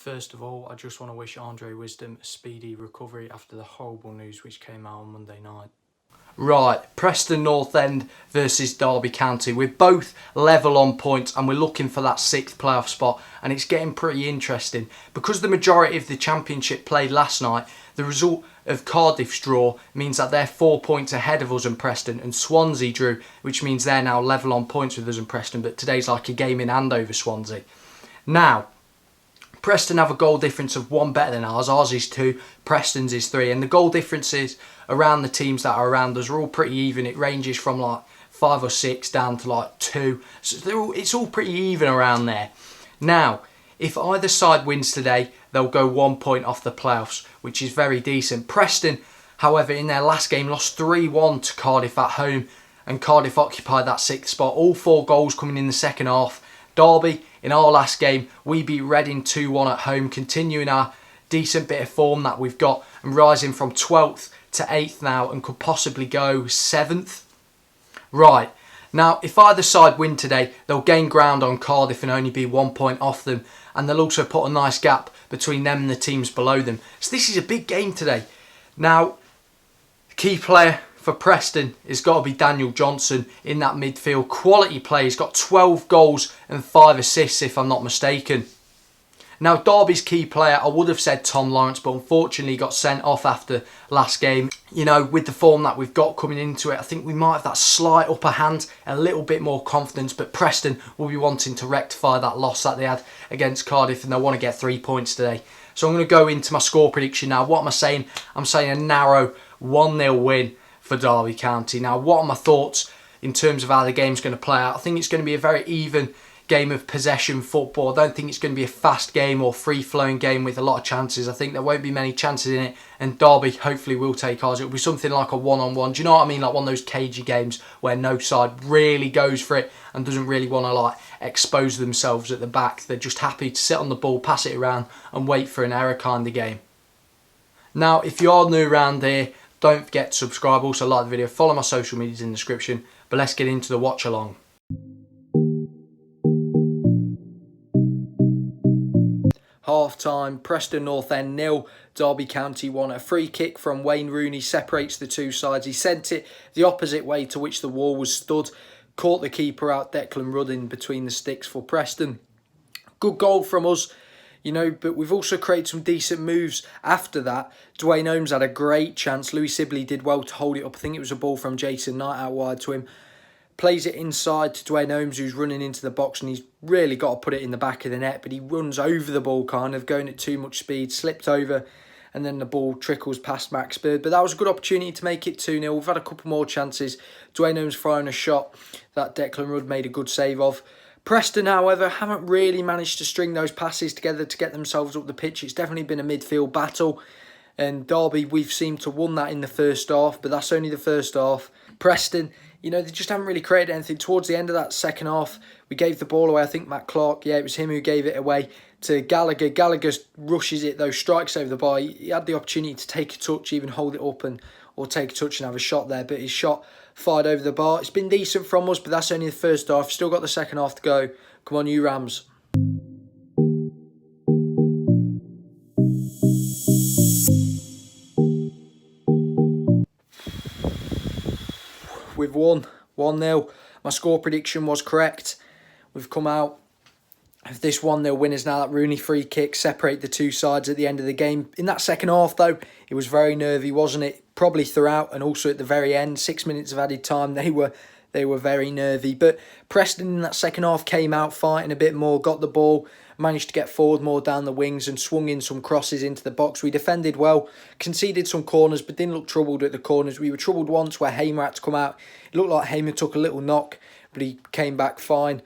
First of all, I just want to wish Andre Wisdom a speedy recovery after the horrible news which came out on Monday night. Right, Preston North End versus Derby County. We're both level on points and we're looking for that 6th playoff spot, and it's getting pretty interesting. Because the majority of the Championship played last night, the result of Cardiff's draw means that they're 4 points ahead of us and Preston, and Swansea drew, which means they're now level on points with us and Preston, but today's like a game in hand over Swansea. Now, Preston have a goal difference of 1 better than ours. Ours is 2, Preston's is 3. And the goal differences around the teams that are around us are all pretty even. It ranges from like 5 or 6 down to like 2. So it's all pretty even around there. Now, if either side wins today, they'll go 1 point off the playoffs, which is very decent. Preston, however, in their last game lost 3-1 to Cardiff at home, and Cardiff occupied that 6th spot. All 4 goals coming in the second half. Derby, in our last game, we beat Reading 2-1 at home, continuing our decent bit of form that we've got and rising from 12th to 8th now and could possibly go 7th. Right, now if either side win today, they'll gain ground on Cardiff and only be 1 point off them, and they'll also put a nice gap between them and the teams below them. So this is a big game today. Now, key player for Preston has got to be Daniel Johnson in that midfield. Quality player. He's got 12 goals and 5 assists, if I'm not mistaken. Now, Derby's key player, I would have said Tom Lawrence, but unfortunately he got sent off after last game. You know, with the form that we've got coming into it, I think we might have that slight upper hand, a little bit more confidence, but Preston will be wanting to rectify that loss that they had against Cardiff, and they'll want to get 3 points today. So I'm going to go into my score prediction now. What am I saying? I'm saying a narrow 1-0 win for Derby County. Now, what are my thoughts in terms of how the game's going to play out? I think it's going to be a very even game of possession football. I don't think it's going to be a fast game or free-flowing game with a lot of chances. I think there won't be many chances in it, and Derby hopefully will take ours. It'll be something like a one-on-one. Do you know what I mean? Like one of those cagey games where no side really goes for it and doesn't really want to like expose themselves at the back. They're just happy to sit on the ball, pass it around and wait for an error kind of game. Now, if you are new around here, don't forget to subscribe. Also like the video, follow my social medias in the description. But let's get into the watch along. Half time, Preston North End 0, Derby County 1. A free kick from Wayne Rooney separates the two sides. He sent it the opposite way to which the wall was stood. Caught the keeper out, Declan Rudd, in between the sticks for Preston. Good goal from us. You know, but we've also created some decent moves after that. Dwayne Holmes had a great chance. Louis Sibley did well to hold it up. I think it was a ball from Jason Knight out wide to him. Plays it inside to Dwayne Holmes, who's running into the box, and he's really got to put it in the back of the net. But he runs over the ball, kind of going at too much speed, slipped over, and then the ball trickles past Max Bird. But that was a good opportunity to make it 2-0. We've had a couple more chances. Dwayne Holmes firing a shot that Declan Rudd made a good save of. Preston, however, haven't really managed to string those passes together to get themselves up the pitch. It's definitely been a midfield battle. And Derby, we've seemed to won that in the first half, but that's only the first half. Preston, you know, they just haven't really created anything. Towards the end of that second half, we gave the ball away. I think Matt Clark, yeah, it was him who gave it away to Gallagher. Gallagher rushes it, though, strikes over the bar. He had the opportunity to take a touch, even hold it up or take a touch and have a shot there, but his shot fired over the bar. It's been decent from us, but that's only the first half. Still got the second half to go. Come on, you Rams. We've won 1-0. My score prediction was correct. We've come out of this 1-0 winners now. That Rooney free kick separate the two sides at the end of the game. In that second half, though, it was very nervy, wasn't it? Probably throughout and also at the very end. 6 minutes of added time, they were very nervy. But Preston in that second half came out fighting a bit more, got the ball, managed to get forward more down the wings and swung in some crosses into the box. We defended well, conceded some corners, but didn't look troubled at the corners. We were troubled once where Hamer had to come out. It looked like Hamer took a little knock, but he came back fine.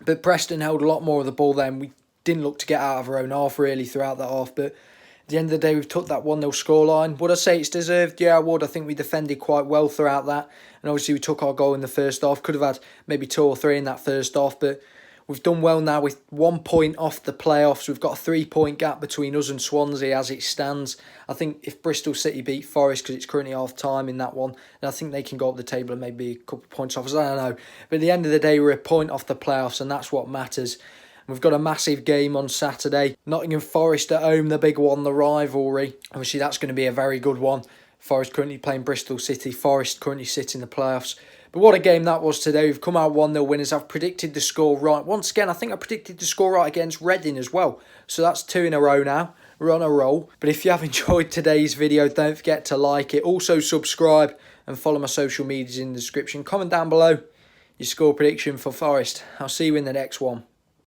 But Preston held a lot more of the ball then. We didn't look to get out of our own half really throughout that half, but at the end of the day, we've took that 1-0 scoreline. Would I say it's deserved? Yeah, I would. I think we defended quite well throughout that. And obviously, we took our goal in the first half. Could have had maybe 2 or 3 in that first half. But we've done well now with 1 point off the playoffs. We've got a 3-point gap between us and Swansea as it stands. I think if Bristol City beat Forest, because it's currently half-time in that one, then I think they can go up the table and maybe a couple of points off us. I don't know. But at the end of the day, we're a point off the playoffs, and that's what matters. We've got a massive game on Saturday. Nottingham Forest at home, the big one, the rivalry. Obviously, that's going to be a very good one. Forest currently playing Bristol City. Forest currently sit in the playoffs. But what a game that was today. We've come out 1-0 winners. I've predicted the score right. Once again, I think I predicted the score right against Reading as well. So that's 2 in a row now. We're on a roll. But if you have enjoyed today's video, don't forget to like it. Also subscribe and follow my social medias in the description. Comment down below your score prediction for Forest. I'll see you in the next one.